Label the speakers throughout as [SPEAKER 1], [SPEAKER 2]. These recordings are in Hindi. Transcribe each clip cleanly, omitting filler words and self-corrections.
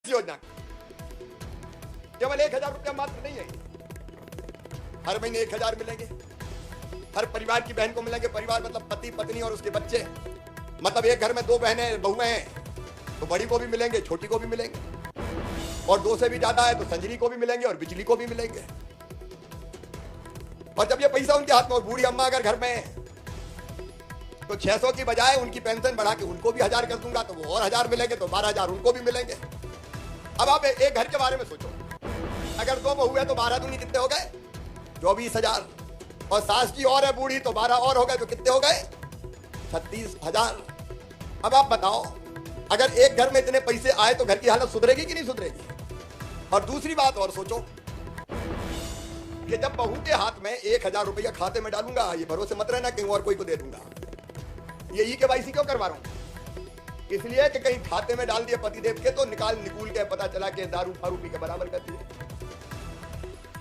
[SPEAKER 1] योजना केवल 1000 रुपया मात्र नहीं है, हर महीने 1000 मिलेंगे, हर परिवार की बहन को मिलेंगे। परिवार मतलब पति पत्नी और उसके बच्चे, मतलब एक घर में 2 बहनें बहुएं हैं तो बड़ी को भी मिलेंगे, छोटी को भी मिलेंगे, और 2 से भी ज्यादा है तो संजरी को भी मिलेंगे और बिजली को भी मिलेंगे। और जब ये पैसा उनके हाथ में, बूढ़ी अम्मा अगर घर में है तो 600 की बजाय उनकी पेंशन बढ़ा के उनको भी 1000 कर दूंगा तो वो और 1000 मिलेंगे, तो 12000 उनको भी मिलेंगे। अब आप एक घर के बारे में सोचो, अगर 2 बहू है तो 12 दूनी कितने हो गए? 24000। और सास की और है बूढ़ी तो 12 और हो गए, तो कितने हो गए? 36000। अब आप बताओ, अगर एक घर में इतने पैसे आए तो घर की हालत सुधरेगी कि नहीं सुधरेगी? और दूसरी बात और सोचो कि जब बहू के हाथ में 1000 रुपया खाते में डालूंगा, ये भरोसे मत रहना कहीं और कोई को दे दूंगा। ये केवाईसी क्यों करवा रहा हूं? इसलिए कि कहीं खाते में डाल दिए पतिदेव के तो निकूल के पता चला कि दारू फारू पी के बराबर कर दिए,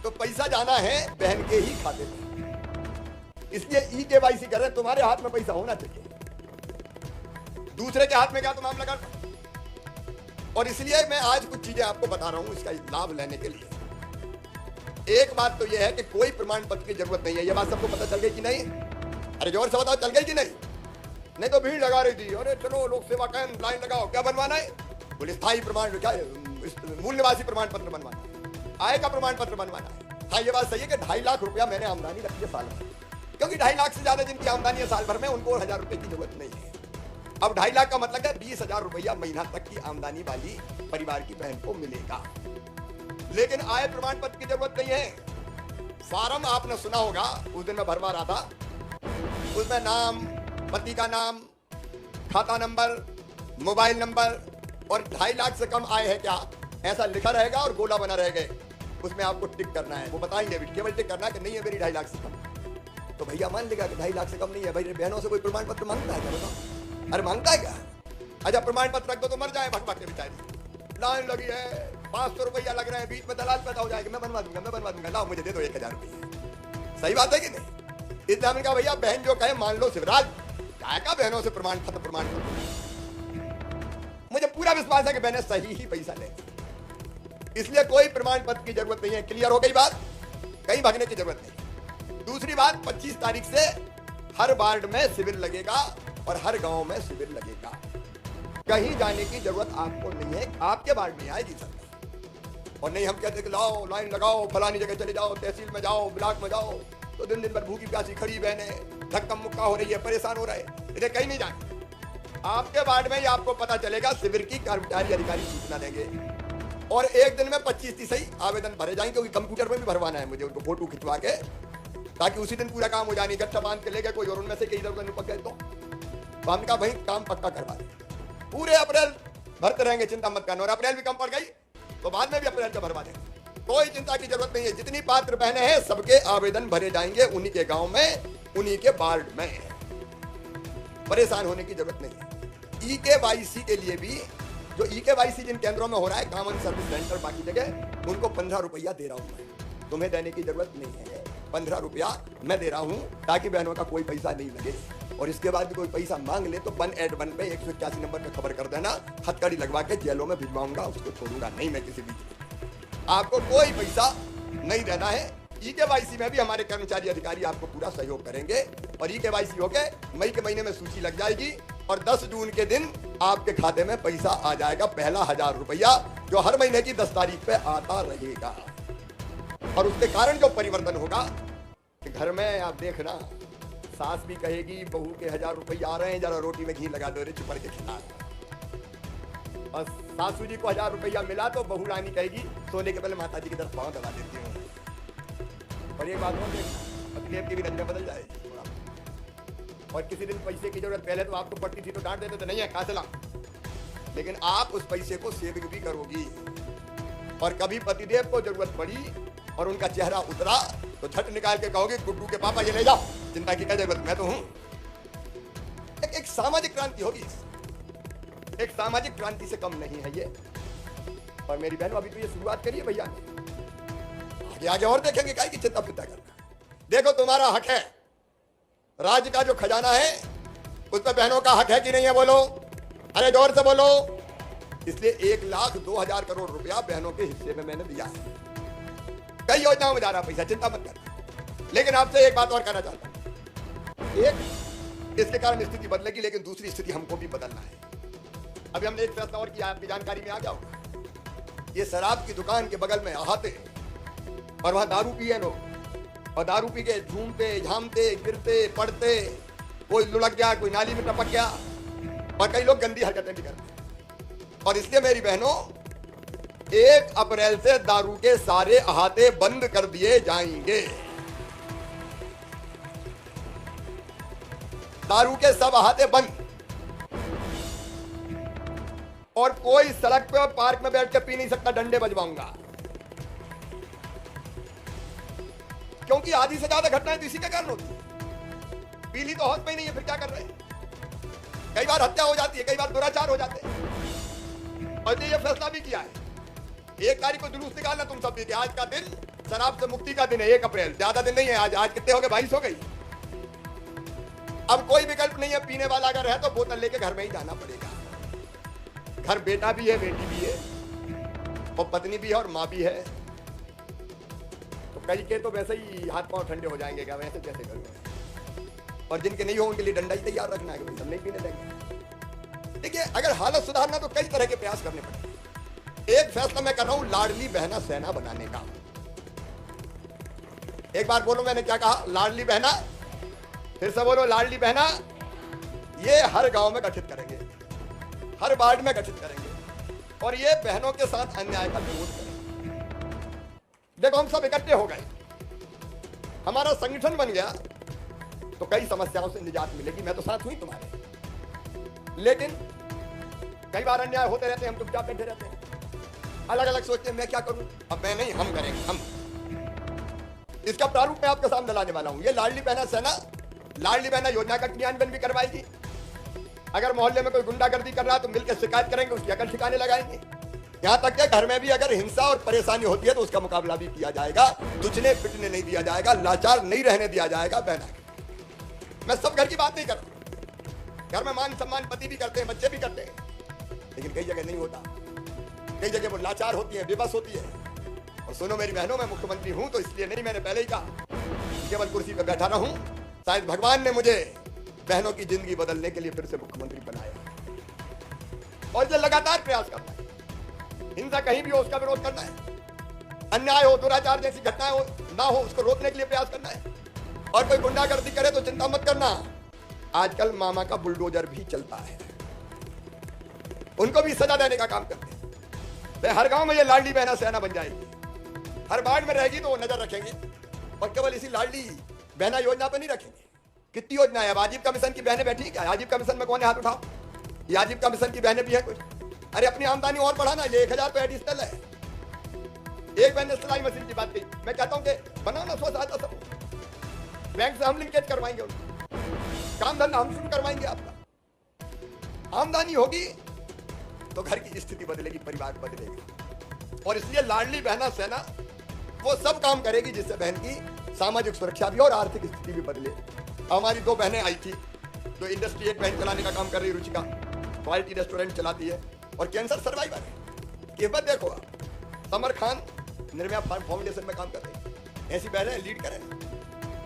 [SPEAKER 1] तो पैसा जाना है बहन के ही खाते में। इसलिए केवाईसी कर रहे, तुम्हारे हाथ में पैसा होना चाहिए, दूसरे के हाथ में क्या तुम लगा। और इसलिए मैं आज कुछ चीजें आपको बता रहा हूं इसका लाभ लेने के लिए। एक बात तो यह है कि कोई प्रमाण पत्र की जरूरत नहीं है। यह बात सबको पता चल गई कि नहीं? अरे जोर से बताओ, चल गई कि नहीं? नहीं तो भीड़ लगा रही थी, अरे चलो लोक सेवा केंद्र लाइन लगाओ, क्या बनवाना है? बोले स्थायी प्रमाण, क्या मूल निवासी प्रमाण पत्र बनवाना है, आय का प्रमाण पत्र बनवाना है। हाँ, ये बात सही है कि 2.5 लाख रुपया मैंने आमदनी रखी है साल में, क्योंकि 2.5 लाख से ज्यादा जिनकी आमदनी है साल भर में उनको 1000 रुपए की जरूरत नहीं है। अब 2.5 लाख का मतलब है 20,000 रुपया महीना तक की आमदनी वाली परिवार की बहन को मिलेगा। लेकिन आय प्रमाण पत्र की जरूरत नहीं है। फॉर्म आपने सुना होगा, उस दिन मैं भरवा रहा था, उसमें नाम, पति का नाम, खाता नंबर, मोबाइल नंबर और 2.5 लाख से कम आय है क्या, ऐसा लिखा रहेगा और गोला बना रहेगा, उसमें आपको टिक करना है। वो बताएंगे भी, केवल टिक करना है कि नहीं है मेरी 2.5 लाख से कम। तो भैया मान लेगा कि 2.5 लाख से कम नहीं है। भाई बहनों से कोई प्रमाण पत्र मांगता है क्या? बताओ, अरे मांगता है क्या? अच्छा, प्रमाण पत्र रख दो तो मर जाए भगवान के बेचारी, लाइन लगी है, 500 रुपया लग रहे हैं, बीच में दलाल पैदा हो जाएगा, मैं बनवा दूंगा, लाओ मुझे दे दो 1000 रुपये। सही बात है कि नहीं? इसलिए हमने कहा भैया बहन जो कहे मान लो। शिवराज क्या का बहनों से प्रमाण पत्र, मुझे पूरा विश्वास है कि बहनें सही ही पैसा लेंगी, इसलिए कोई प्रमाण पत्र की जरूरत नहीं है। क्लियर हो गई बात? कहीं भागने की जरूरत नहीं। दूसरी बात, 25 तारीख से हर वार्ड में शिविर लगेगा और हर गांव में शिविर लगेगा। कहीं जाने की जरूरत आपको नहीं है, आपके वार्ड में आएगी सरकार। और नहीं हम कहते कि लाओ लाइन लगाओ, फलानी जगह चले जाओ, तहसील में जाओ, ब्लॉक में जाओ, तो दिन दिन भर भूखी प्यासी खड़ी बहने धक्का मुक्का हो रही है, परेशान हो रहे हैं, इधर कहीं नहीं जाए। आपके वार्ड में ही आपको पता चलेगा, शिविर की कर्मचारी अधिकारी सूचना देंगे और एक दिन में 25-30 ही आवेदन भरे जाएंगे, क्योंकि कंप्यूटर में भी भरवाना है मुझे, उनको फोटो खिंचवा के, ताकि उसी दिन पूरा काम हो जाए। गट्ठा बांध के ले गए कोई और उनमें से कई इधर उधर निपट गए तो हमने कहा भाई काम पक्का करवा दें। पूरे अप्रैल भरते रहेंगे, चिंता मत करना। और अप्रैल भी कम पड़ गई तो बाद में भी अप्रैल का भरवा देंगे, कोई चिंता की जरूरत नहीं है। जितनी पात्र बहनें हैं सबके आवेदन भरे जाएंगे, उन्हीं के गांव में, उन्हीं के वार्ड में। परेशान होने की जरूरत नहीं है। केवाईसी के लिए भी, जो केवाईसी जिन केंद्रों में हो रहा है, कॉमन सर्विस सेंटर बाकी जगह, उनको 15 रुपया दे रहा हूं मैं, तुम्हें देने की जरूरत नहीं है। 15 रुपया मैं दे रहा हूं ताकि बहनों का कोई पैसा नहीं लगे। और इसके बाद भी कोई पैसा मांग ले तो 181 पे 181 नंबर पे खबर कर देना, हथकड़ी लगवा के जेलों में भिजवाऊंगा, उसको छोड़ूंगा नहीं मैं किसी भी। आपको कोई पैसा नहीं देना है। केवाईसी में भी हमारे कर्मचारी अधिकारी आपको पूरा सहयोग करेंगे और केवाईसी होके मई के महीने में सूची लग जाएगी और 10 जून के दिन आपके खाते में पैसा आ जाएगा, पहला 1000 रुपया, जो हर महीने की 10 तारीख पे आता रहेगा। और उसके कारण जो परिवर्तन होगा कि घर में आप देखना, सास भी कहेगी बहू के 1000 रुपया आ रहे हैं, जरा रोटी में घी लगा दो रे, चुपड़ के खिला। और सासू जी को 1000 रुपया मिला तो बहू रानी कहेगी सोने के पहले माता जी की तरफ पांव दबा देती हूँ। और ये बात हो देखना, पतिदेव की भी रंग बदल जाएगी थोड़ा। और किसी दिन पैसे की जरूरत, पहले तो आपको पड़ती थी तो डांट देते तो नहीं है, कहाँ चला, लेकिन आप उस पैसे को सेविंग भी करोगी। और कभी पतिदेव को जरूरत पड़ी और उनका चेहरा उतरा तो झट निकाल के कहोगे गुड्डू के पापा ये ले जाओ, चिंता की क्या जरूरत, मैं तो हूं। एक सामाजिक क्रांति होगी, एक सामाजिक क्रांति से कम नहीं है ये। और मेरी बहनों अभी तो ये शुरुआत करिए भैया, आगे आगे और देखेंगे, क्या की चिंता फिंता करना। देखो तुम्हारा हक है, राज्य का जो खजाना है उस पर बहनों का हक है कि नहीं है? बोलो, अरे जोर से बोलो। इसलिए 1,02,000 करोड़ रुपया बहनों के हिस्से में मैंने दिया है। कई योजनाओं में जा रहा पैसा, चिंता मत करना। लेकिन आपसे एक बात और कहना चाहता हूं, एक इसके कारण स्थिति बदलेगी, लेकिन दूसरी स्थिति हमको भी बदलना है। अभी हमने एक फैसला और किया, आपकी जानकारी में आ गया होगा। ये शराब की दुकान के बगल में अहाते और वहां दारू पिए लोग, और दारू पी के झूमते झामते गिरते पड़ते, कोई लुढ़क गया, कोई नाली में टपक गया, और कई लोग गंदी हरकतें भी करते। और इसलिए मेरी बहनों, 1 अप्रैल से दारू के सारे अहाते बंद कर दिए जाएंगे। दारू के सब अहाते बंद, और कोई सड़क पे और पार्क में बैठ के पी नहीं सकता, डंडे बजवाऊंगा। क्योंकि आधी से ज्यादा घटनाएं तो इसी के कारण होती है। पीली तो होश में ही नहीं है, फिर क्या कर रहे हैं? कई बार हत्या हो जाती है, कई बार दुराचार हो जाते हैं। और ये फैसला भी किया है, 1 तारीख को जुलूस निकालना तुम सब भी, आज का दिन शराब से मुक्ति का दिन है, 1 अप्रैल, ज्यादा दिन नहीं है। आज कितने हो गए? 22 हो गई। अब कोई विकल्प नहीं है, पीने वाला अगर है तो बोतल लेके घर में ही जाना पड़ेगा। घर बेटा भी है, बेटी भी है, और पत्नी भी है, और माँ भी है। तो कई के तो वैसे ही हाथ पांव ठंडे हो जाएंगे, क्या वैसे कैसे करोगे? और जिनके नहीं हो उनके लिए डंडा ही तैयार रखना है, सब नहीं पीने देंगे। देखिए, अगर हालत सुधारना तो कई तरह के प्रयास करने पड़ेंगे। एक फैसला मैं कर रहा हूं, लाडली बहना सेना बनाने का। एक बार बोलो, मैंने क्या कहा? लाडली बहना, फिर से बोलो, लाडली बहना। ये हर गांव में गठित करेंगे, हर वार्ड में गठित करेंगे, और ये बहनों के साथ अन्याय का विरोध करेंगे। देखो, हम सब इकट्ठे हो गए, हमारा संगठन बन गया, तो कई समस्याओं से निजात मिलेगी। मैं तो साथ हुई तुम्हारे, लेकिन कई बार अन्याय होते रहते हैं, हम चुपचाप बैठे रहते हैं, अलग अलग सोचते हैं मैं क्या करूं। अब मैं नहीं, हम करेंगे। हम इसका प्रारूप मैं आपके सामने लाने वाला हूं। ये लाडली बहना सेना, लाडली बहना योजना का क्रियान्वयन भी करवाएगी। अगर मोहल्ले में कोई गुंडागर्दी कर रहा है तो मिलकर शिकायत करेंगे, उसकी अकल ठिकाने लगाएंगे। यहां तक कि घर में भी अगर हिंसा और परेशानी होती है तो उसका मुकाबला भी किया जाएगा। तुझने पिटने नहीं दिया जाएगा, लाचार नहीं रहने दिया जाएगा बहना। मैं सब घर की बात नहीं कर रहा, घर में मान सम्मान पति भी करते हैं, बच्चे भी करते हैं, लेकिन कई जगह नहीं होता। कई जगह वो लाचार होती है, बेबस होती है। और सुनो मेरी बहनों, मैं मुख्यमंत्री हूं तो इसलिए नहीं, मैंने पहले ही कहा, केवल कुर्सी पर बैठा रहूं। शायद भगवान ने मुझे बहनों की जिंदगी बदलने के लिए फिर से मुख्यमंत्री बनाया। और ये लगातार प्रयास करना है। हिंसा कहीं भी हो उसका विरोध करना है, अन्याय हो, दुराचार जैसी घटनाएं हो ना हो उसको रोकने के लिए प्रयास करना है। और कोई गुंडागर्दी करे तो चिंता मत करना, आजकल मामा का बुलडोजर भी चलता है, उनको भी सजा देने का काम करते हैं। हर गांव में ये लाडली बहना सेना बन जाएगी, हर वार्ड में रहेगी तो वो नजर रखेंगे। और केवल इसी लाडली बहना योजना पर नहीं रखेंगे, कितनी योजना है। अब आजीविका मिशन की बहनें बैठी क्या? आजीविका मिशन में कौन है? हाथ उठाओ। ये आजीविका मिशन की बहनें भी है कुछ। अरे अपनी आमदनी और बढ़ाना, ये 1,000 तो एडिशनल है। एक बहन ने सिलाई मशीन की बात कही, मैं कहता हूं कि बनाओ ना 100 सहायता समूह, बैंक से हम लिंकेज करवाएंगे उनको, काम धंधा हम शुरू करवाएंगे। आपका आमदनी होगी तो घर की स्थिति बदलेगी, परिवार बदलेगा। और इसलिए लाडली बहना सेना वो सब काम करेगी जिससे बहन की सामाजिक सुरक्षा भी और आर्थिक स्थिति भी बदले। हमारी 2 बहनें आई थी, जो इंडस्ट्री, एक बहन चलाने का काम कर रही है, रुचिका, क्वालिटी रेस्टोरेंट चलाती है और कैंसर सर्वाइवर है। कीमत देखो आप, समर खान निर्भया फाउंडेशन में काम कर रही है। ऐसी बहनें लीड करें,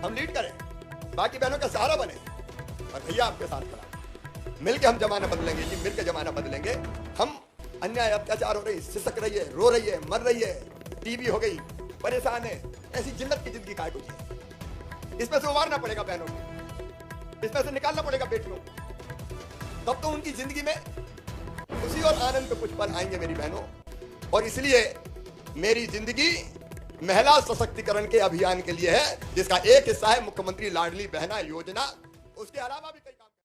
[SPEAKER 1] हम लीड करें, बाकी बहनों का सहारा बने। और भैया आपके साथ खड़ा, मिलकर हम जमाना बदलेंगे जी, मिलकर जमाना बदलेंगे हम। अन्याय अत्याचार हो रही, सिसक रही है, रो रही है, मर रही है, टीबी हो गई, परेशान है, ऐसी जिल्लत की जिंदगी काय को जी। इसमें से उबारना पड़ेगा बहनों को, इसमें से निकालना पड़ेगा बेटियों को, तब तो उनकी जिंदगी में खुशी और आनंद के कुछ पल आएंगे मेरी बहनों। और इसलिए मेरी जिंदगी महिला सशक्तिकरण के अभियान के लिए है, जिसका एक हिस्सा है मुख्यमंत्री लाडली बहना योजना। उसके अलावा भी कई